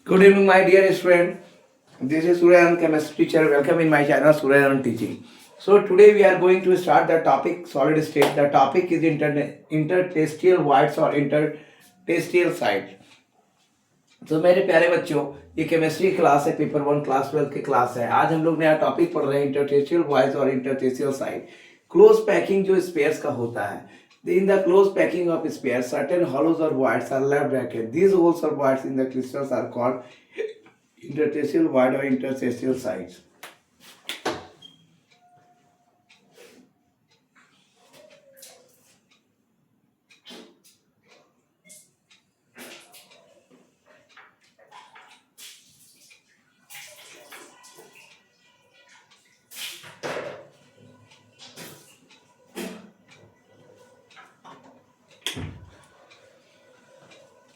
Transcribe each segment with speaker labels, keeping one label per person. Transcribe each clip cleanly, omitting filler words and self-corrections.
Speaker 1: Good evening, my dear student. This is Suryanan, chemistry teacher. Welcome in my channel, Suryanan Teaching. So today we are going to start the topic solid state. The topic is interstitial voids or interstitial site. तो मेरे प्यारे बच्चों, ये chemistry class है, paper 1 class 12 की class है। आज हम लोग नया टॉपिक पढ़ रहे हैं इंटरस्टिशियल वॉइड्स और इंटरस्टिशियल साइट। क्लोज पैकिंग जो स्पेयर्स का होता है, in the close packing of spheres, certain hollows or voids are left bracket. These holes or voids in the crystals are called interstitial void or interstitial sites.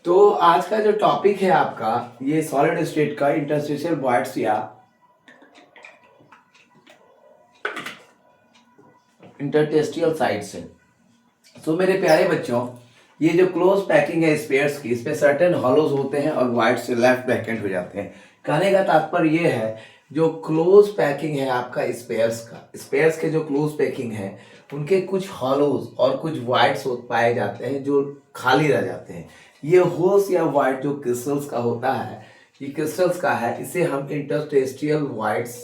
Speaker 1: तो आज का जो topic है आपका ये सॉलिड स्टेट का इंटरस्टिशियल वॉइड्स या interstitial sites है। तो मेरे प्यारे बच्चों, ये जो क्लोज पैकिंग है स्पेयर्स की, इसमें सर्टेन हॉलोज होते हैं और वाइड्स से लेफ्ट वैकेंट हो जाते हैं। कहने का तात्पर्य ये है, जो क्लोज पैकिंग है आपका स्पेयर्स का, स्पेयर्स के जो क्लोज पैकिंग है उनके कुछ हॉलोज और कुछ वाइड्स पाए जाते हैं जो खाली रह जाते हैं। ये होल्स या वाइड जो क्रिस्टल्स का होता है, ये क्रिस्टल्स का है, इसे हम इंटरस्टिशियल वाइड्स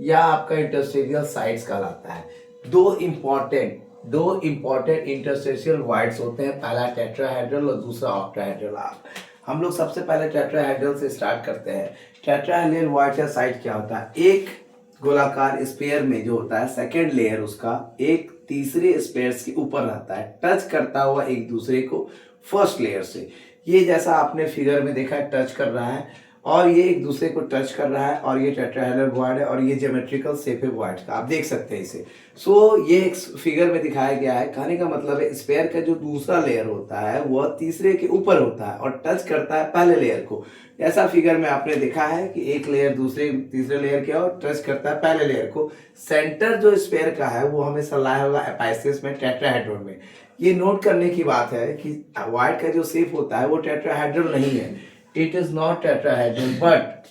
Speaker 1: या आपका इंटरस्टिशियल साइट्स कहलाता है। दो इंपॉर्टेंट इंटरस्टिशियल वाइड्स होते हैं, पहला टेट्राहेड्रल और दूसरा ऑक्टाहेड्रल। हम लोग सबसे पहले टेट्राहेड्रल से स्टार्ट करते हैं। टेट्राहेड्रल वाइड या साइट क्या होता है? एक गोलाकार स्पेयर में जो होता है सेकेंड लेयर उसका एक तीसरे स्पेयर्स के ऊपर रहता है, टच करता हुआ एक दूसरे को फर्स्ट लेयर से। ये जैसा आपने फिगर में देखा है, टच कर रहा है और ये एक दूसरे को टच कर रहा है और ये टेट्राहेड्रल वॉइड है और ये ज्योमेट्रिकल शेप है वॉइड का, आप देख सकते हैं इसे। ये एक फिगर में दिखाया गया है। कहने का मतलब है स्पेयर का जो दूसरा लेयर होता है वह तीसरे के ऊपर होता है और टच करता है पहले लेयर को। ऐसा फिगर में आपने देखा है कि एक लेयर तीसरे लेयर के और टच करता है पहले लेयर को। सेंटर जो स्पेयर का है वो हमेशा लाया होगा एपाइसिस में, टेट्राहेड्रल में। ये नोट करने की बात है कि वॉइड का जो शेप होता है वो टेट्राहेड्रल नहीं है, it is not tetrahedral, but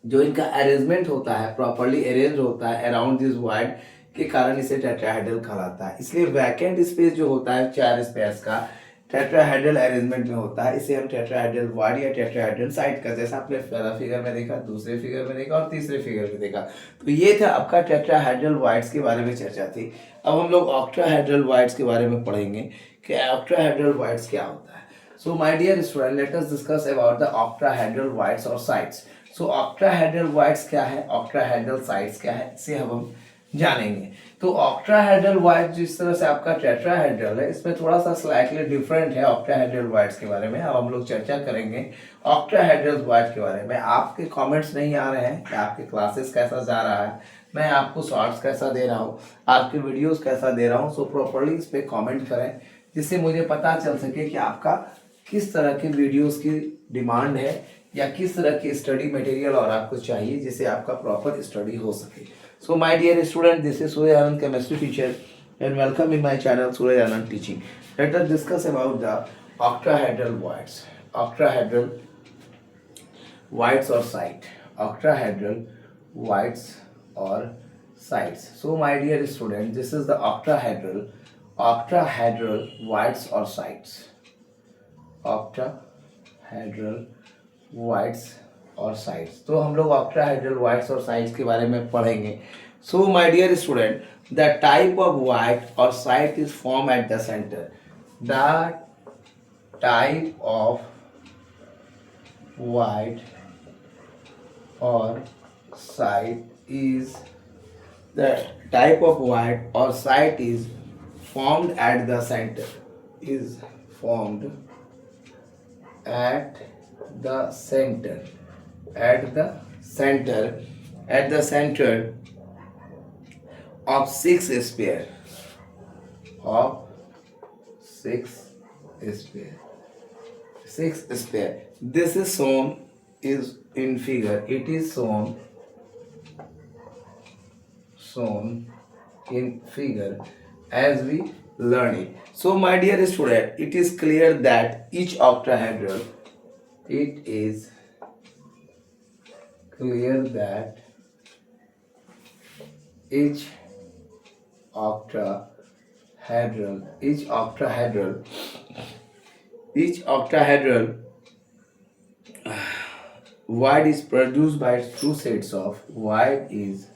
Speaker 1: जो इनका अरेंजमेंट होता है, प्रॉपर्ली अरेंज होता है अराउंड दिस वॉइड के कारण इसे टेट्राहेड्रल कहलाता है। इसलिए वैकेंट स्पेस जो होता है चार स्पेस का टेट्राहेड्रल अरेंजमेंट में होता है, इसे हम टेट्राहेड्रल वॉइड या टेट्राहेड्रल साइट का, जैसा आपने पहला फिगर में देखा, दूसरे फिगर में देखा और तीसरे फिगर में देखा। तो ये था आपका टेट्राहेड्रल वॉइड्स के बारे में चर्चा थी। अब हम लोग ऑक्टाहेड्रल वॉइड्स के बारे में पढ़ेंगे कि ऑक्टाहेड्रल वॉइड्स क्या होता है। So my dear student, let us discuss about the octahedral voids or sites. So octahedral voids क्या है, octahedral sites क्या है, इसे हम जानेंगे। तो octahedral void जिस तरह से आपका टेट्राहेड्रल है, इसमें थोड़ा सा स्लाइटली डिफरेंट है octahedral voids के बारे में। अब हम लोग चर्चा करेंगे octahedral void के बारे में। आपके कमेंट्स नहीं आ रहे हैं कि आपके क्लासेस कैसा जा रहा है, मैं आपको शॉर्ट्स कैसा दे रहा हूँ, आपके वीडियोस कैसा दे रहा हूँ। सो प्रॉपरली इस पर कॉमेंट करें जिससे मुझे पता चल सके कि आपका किस तरह के वीडियोस की डिमांड है या किस तरह की स्टडी मटेरियल और आपको चाहिए जिससे आपका प्रॉपर स्टडी हो सके। So my dear student, this is Suryanand, chemistry teacher, and welcome in my channel Suryanand teaching. Let us discuss about the octahedral voids. Octahedral voids or site, octahedral voids or sites. So my dear student, this is the octahedral voids or sites, octahedral voids और sites। तो हम लोग octahedral voids और sites के बारे में पढ़ेंगे। So my dear student, the type of void or site is formed at the center. The type of void or site is formed at the center, is formed at the center, at the center of six sphere, this is shown is in figure, it is shown in figure as we learn it. So my dear student, it is clear that each octahedral, it is clear that each octahedral, each octahedral void is produced by two sets of void is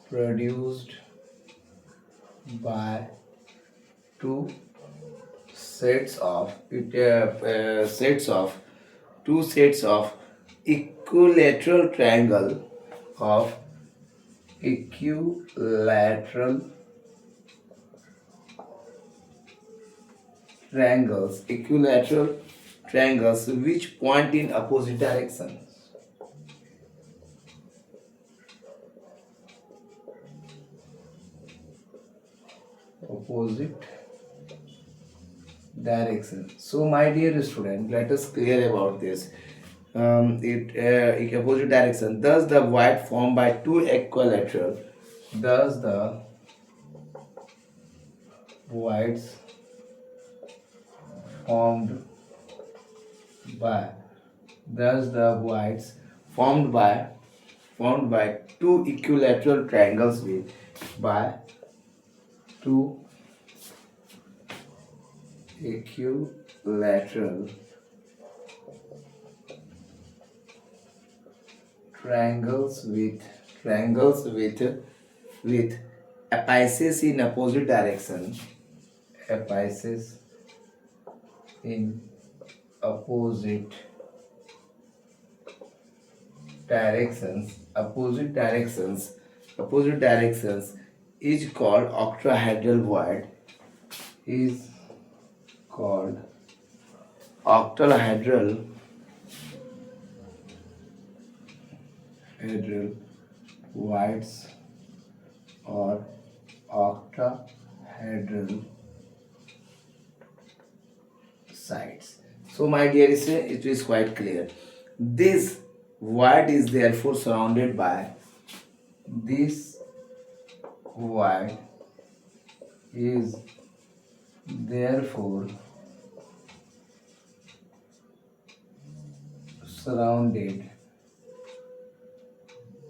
Speaker 1: produced by two sets of two sets of equilateral triangle of equilateral equilateral triangles which point in opposite directions. Opposite direction. So, my dear student, let us clear about this. Opposite direction. Thus, the void formed by two equilateral. Thus, the voids formed by. Thus, the voids formed by two equilateral triangles with by two equilateral triangles with apices in opposite direction. Apices in opposite directions is called octahedral void. Is called octahedral voids or octahedral sides. So, my dear student, it is quite clear. This void is therefore surrounded by this void is therefore surrounded.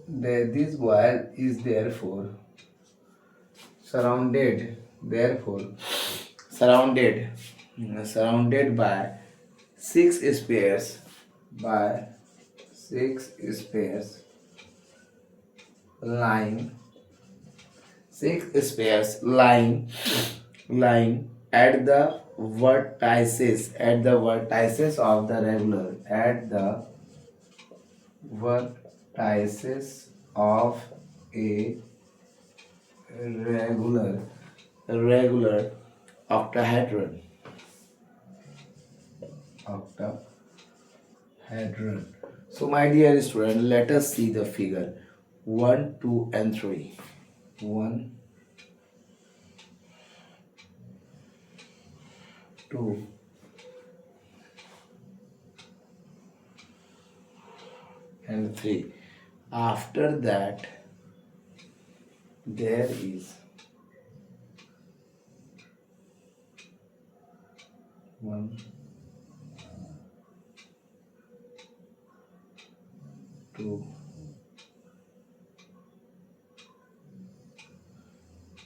Speaker 1: This void is therefore surrounded by six spheres lying at the vertices of the regular vertices of a regular octahedron. So, my dear student, let us see the figure 1, 2, and 3. 1, 2, and 3. After that, there is 1, 2,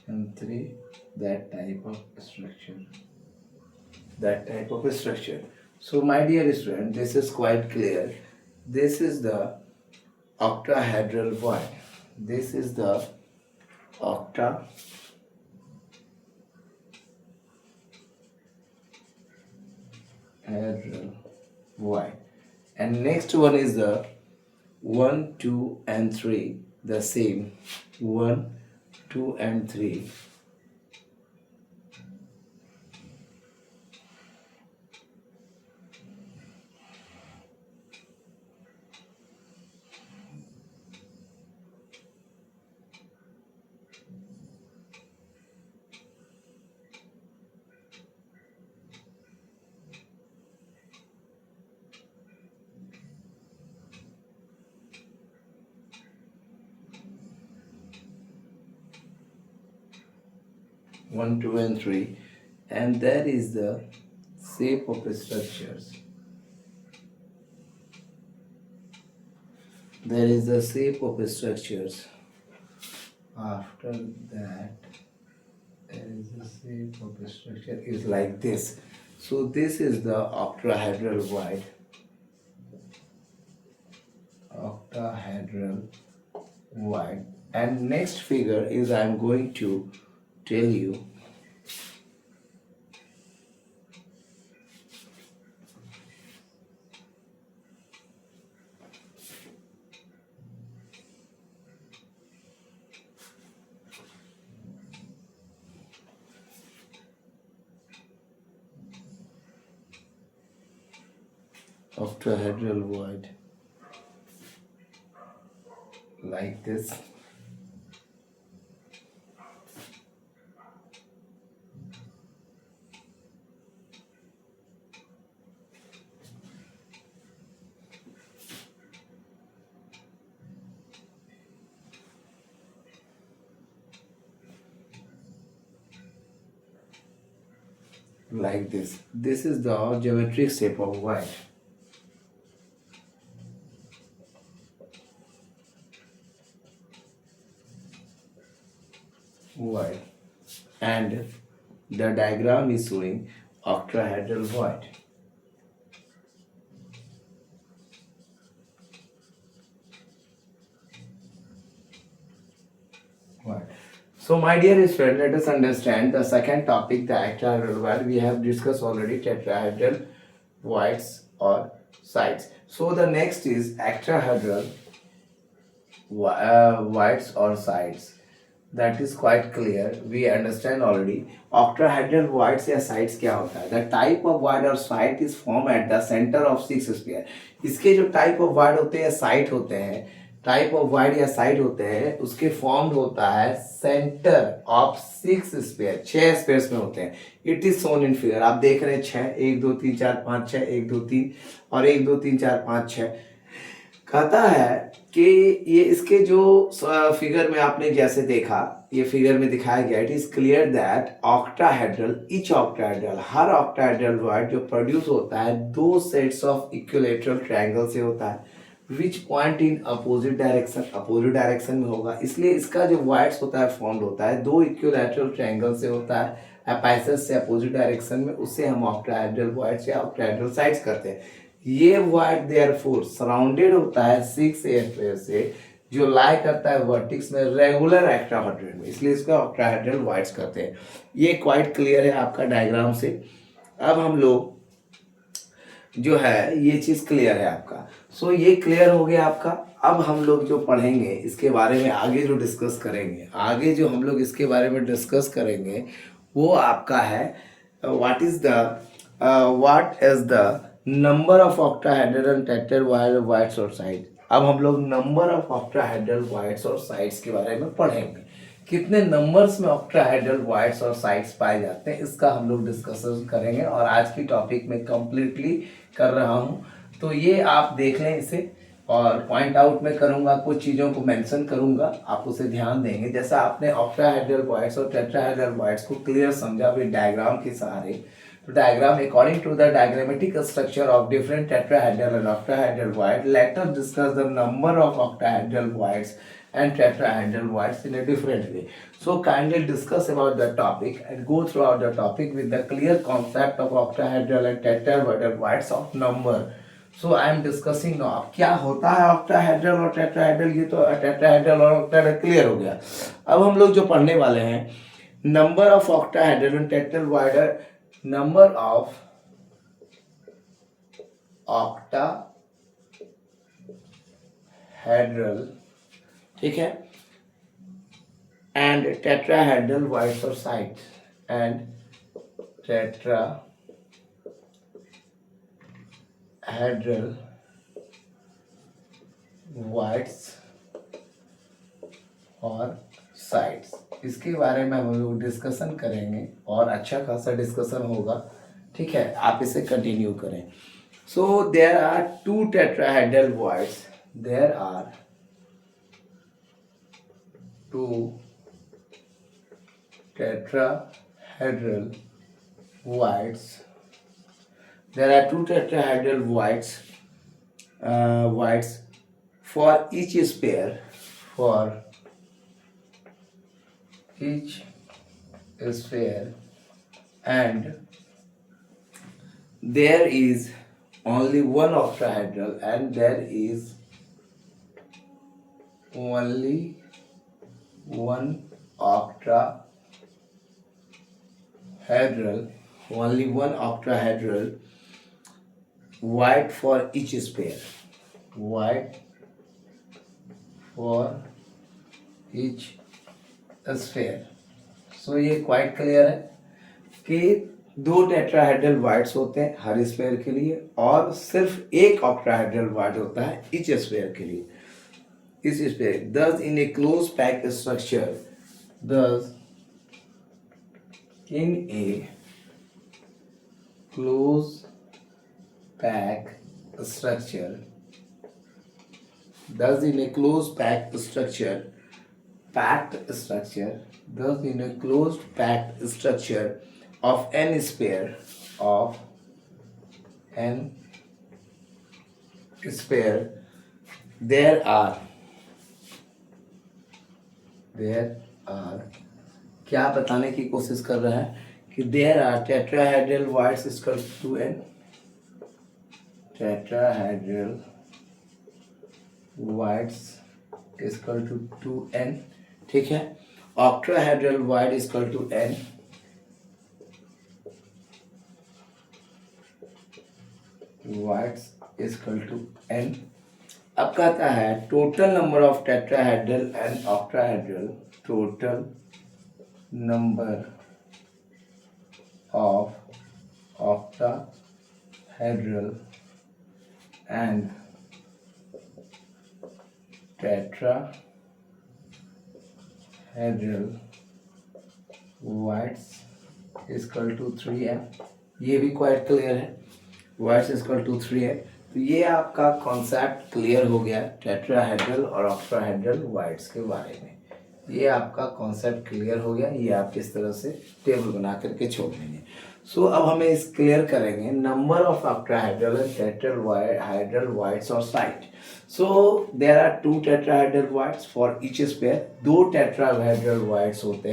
Speaker 1: and 3. That type of structure. So, my dear student, this is quite clear. This is the octahedral void. This is the octahedral void. And next one is the 1, 2, and 3. The same 1, 2, and 3. 1, 2, and 3, and that is the shape of the structures. there is the shape of structures. After that, there is the shape of the structure is like this. So this is the octahedral void. Octahedral void. And next figure is I am going to tell you. Octahedral void like this. Like this. This is the geometric shape of void. Void. And the diagram is showing octahedral void. Right. So, my dear friend, let us understand the second topic, the octahedral void. We have discussed already tetrahedral voids or sides. So, the next is octahedral voids or sides. That is quite clear. We understand already. Octahedral voids या sides क्या होता है? The type of void or site is formed at the center of six sphere. इसके जो type of void होते हैं, site होते हैं, टाइप ऑफ वाइड या साइड होते हैं, उसके फॉर्म्ड होता है centre of six sphere, 6 spheres में होते हैं. It is shown in figure. आप देख रहे हैं 6, 1 2 3 4 5 6, 1 2 3 और 1 2 3 4 5 6. कहता है कि ये इसके जो फिगर में आपने जैसे देखा, ये फिगर में दिखाया गया, it is clear that octahedral, each octahedral, her octahedral wide जो प्रोड्यूस होता है दो सेट्स ऑफ इक्विलेटरल ट्रायंगल से होता है, which point in opposite direction, opposite direction में होगा. इसलिए इसका जो वाइड्स होता है फॉर्म्ड होता है दो इक्विलैटरल ट्रायंगल से होता है, एपाइसेस से अपोजिट डायरेक्शन में. उससे हम ऑक्टाहेड्रल वाइड्स या ऑक्टाहेड्रल साइड्स करते हैं. ये वाइड देयरफॉर सराउंडेड होता है 6 एयर से जो लाई करता है वर्टिक्स में रेगुलर ऑक्टाहेड्रल में, इसलिए इसका ऑक्टाहेड्रल वाइड्स करते हैं. ये क्वाइट क्लियर है आपका डायग्राम से. अब हम लोग जो है ये चीज़ क्लियर है आपका. सो ये क्लियर हो गया आपका. अब हम लोग जो पढ़ेंगे इसके बारे में आगे जो डिस्कस करेंगे, आगे जो हम लोग इसके बारे में डिस्कस करेंगे वो आपका है what is the number of octahedral and tetrahedral voids और साइड. अब हम लोग नंबर ऑफ ऑक्टाहेड्रल वाइड्स और साइड्स के बारे में पढ़ेंगे. कितने नंबर्स में ऑक्टाहेड्रल वाइड्स और साइड्स पाए जाते हैं इसका हम लोग डिस्कशन करेंगे और आज की टॉपिक में कंप्लीटली कर रहा हूँ. तो ये आप देख लें इसे और पॉइंट आउट में करूँगा, कुछ चीज़ों को मेंशन करूँगा, आप उसे ध्यान देंगे. जैसा आपने ऑक्टाहेड्रल वाइड्स और टेट्राहेड्रल वाइड्स को क्लियर समझा भी डायग्राम के सहारे. तो diagram according to the diagrammatic structure of different tetrahedral and octahedral void, let us discuss the number of octahedral voids and tetrahedral voids in a different way. So kindly discuss about the topic and go throughout the topic with the clear concept of octahedral and tetrahedral voids of number. So I am discussing now. अब क्या होता है octahedral और tetrahedral, ये तो tetrahedral और octahedral clear हो गया. अब हम लोग जो पढ़ने वाले हैं number of octahedral and tetrahedral void, number of octahedral, ठीक है, एंड टेट्राहेड्रल वाइड्स और साइड्स एंड टेट्राहेड्रल वाइड्स और साइड्स, इसके बारे में हम लोग डिस्कशन करेंगे और अच्छा खासा डिस्कशन होगा. ठीक है, आप इसे कंटिन्यू करें. So there are two tetrahedral voids, there are two tetrahedral voids. There are two tetrahedral voids for each sphere, for each sphere, and there is only one octahedral, and there is only one octahedral, only one octahedral void for each sphere, void for each sphere. सो ये quite clear है कि दो tetrahedral voids होते हैं हर sphere के लिए और सिर्फ एक ऑक्टाहेड्रल वाइड होता है इच स्फीयर के लिए. इस sphere thus in a close pack structure, thus in a close pack structure, thus in a closed packed structure, thus in a closed packed structure of n sphere, there are क्या बताने की कोशिश कर रहा है कि there are tetrahedral voids equal to n, tetrahedral voids is equal to 2n. ठीक है, octahedral void is equal to n, voids is equal to n. अब कहता है total number of tetrahedral and octahedral, total number of octahedral and tetrahedral voids is equal to 3n. ये भी quite clear है, voids is equal to 3n. तो ये आपका concept clear हो गया टेट्राहेड्रल और ऑक्टाहेड्रल वाइड्स के बारे में. ये आपका कॉन्सेप्ट क्लियर हो गया. ये आप किस तरह से टेबल बना करके छोड़ देंगे. सो अब हमें इस क्लियर करेंगे number of octahedral and tetrahedral voids और site. So there are two tetrahedral voids for each sphere. दो टेट्राहेड्रल वाइड्स होते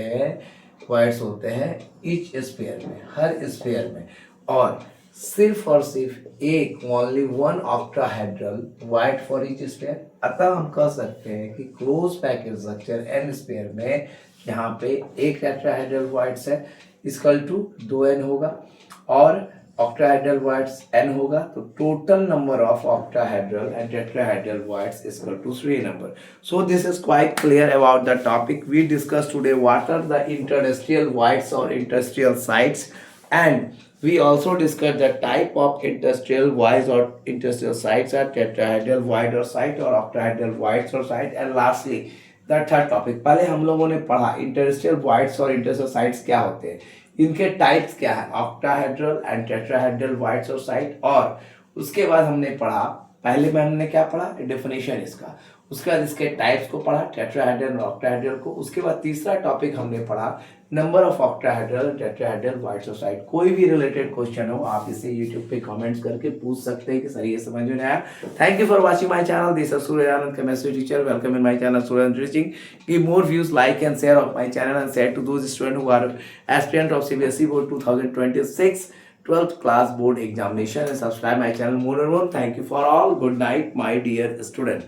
Speaker 1: हैं ईच स्फीयर में, हर स्फीयर में, और सिर्फ और सिर्फ एक only one octahedral void for each sphere. अतः हम कह सकते हैं कि close package structure N sphere में यहाँ पे एक टेट्राहेड्रल वाइड्स है इक्वल टू 2n होगा और ऑक्टाहेड्रल वाइड्स n होगा. तो total number of octahedral and tetrahedral voids equal to 3 number. So this is quite clear about the topic we discuss today. What are the interstitial voids और interstitial sites, and we also discussed the type of interstitial voids or interstitial sites are tetrahedral void or site or octahedral voids or site. And lastly the third topic, पहले हम लोगों ने पढ़ा interstitial voids और interstitial sites क्या होते हैं, इनके टाइप्स क्या है, octahedral and tetrahedral voids और site. और उसके बाद हमने पढ़ा, पहले में हमने क्या पढ़ा, डेफिनेशन इसका, उसके बाद इसके टाइप्स को पढ़ा, टेट्राहेड्रल और ऑक्टाहेड्रल को. उसके बाद तीसरा टॉपिक हमने पढ़ा number of octahedral tetrahedral voids और साइट. कोई भी रिलेटेड क्वेश्चन हो आप इसे यूट्यूब पे कमेंट्स करके पूछ सकते हैं कि सर ये समझ में आया. Thank you for watching my channel. This is Suryanand chemistry teacher. Welcome in my channel Suryanand teaching. Give more views, like and share of my channel and share to those student who are aspirant of CBSE board 2026 12th class board examination and subscribe my channel more and more. Thank you for all. Good night my dear student.